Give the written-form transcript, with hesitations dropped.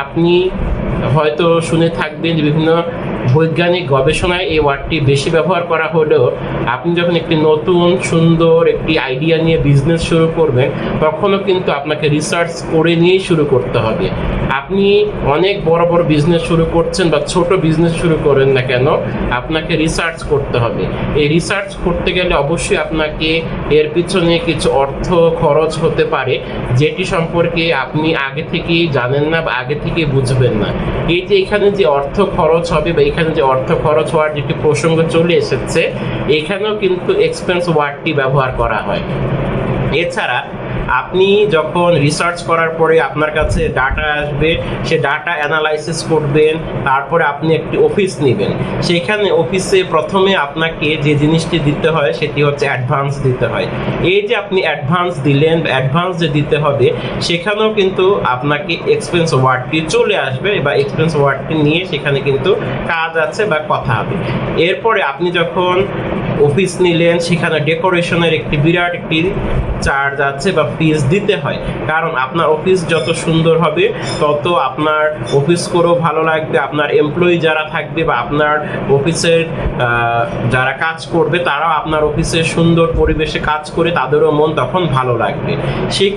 আপনি হয়তো শুনে থাকবেন যে বিভিন্ন বৈজ্ঞানিক গবেষণায় এই ওয়ার্ডটি বেশি ব্যবহার করা হলেও আপনি যখন একটি নতুন সুন্দর একটি আইডিয়া নিয়ে বিজনেস শুরু করবেন তখনও কিন্তু আপনাকে রিসার্চ করে নিয়েই শুরু করতে হবে। আপনি অনেক বড় বড় বিজনেস শুরু করছেন বা ছোট বিজনেস শুরু করেন না কেন, আপনাকে রিসার্চ করতে হবে। এই রিসার্চ করতে গেলে অবশ্যই আপনাকে এর পিছনে কিছু অর্থ খরচ হতে পারে, যেটি সম্পর্কে আপনি আগে থেকেই জানেন না বা আগে থেকে বুঝবেন না। এই যে এখানে যে অর্থ খরচ হবে বা এখানে যে অর্থ খরচ হওয়ার যেটি প্রসঙ্গ চলে এসেছে, এখানেও কিন্তু এক্সপেন্স ওয়ার্ডটি ব্যবহার করা হয়। এছাড়া আপনি যখন রিসার্চ করার পরে আপনার কাছে ডাটা আসবে, সে ডাটা অ্যানালাইসিস করবেন, তারপরে আপনি একটি অফিস নেবেন। সেখানে অফিসে প্রথমে আপনাকে যে জিনিসটি দিতে হয় সেটি হচ্ছে অ্যাডভান্স দিতে হয়। এই যে আপনি অ্যাডভান্স দিলেন, অ্যাডভান্স যে দিতে হবে, সেখানেও কিন্তু আপনাকে এক্সপেন্স ওয়ার্ডটি চলে আসবে বা এক্সপেন্স ওয়ার্ডটি নিয়ে সেখানে কিন্তু কাজ আছে বা কথা হবে। এরপরে আপনি যখন অফিস নিলেন, সেখানে ডেকোরেশনের একটি বিরাট একটি চার্জ আছে বা ফিস দিতে হয়, কারণ আপনার অফিস যত সুন্দর হবে তত আপনার অফিস করেও ভালো লাগবে, আপনার এমপ্লয়ি যারা থাকবে বা আপনার অফিসের যারা কাজ করবে তারাও আপনার অফিসের সুন্দর পরিবেশে কাজ করে তাদেরও মন তখন ভালো লাগবে। সেই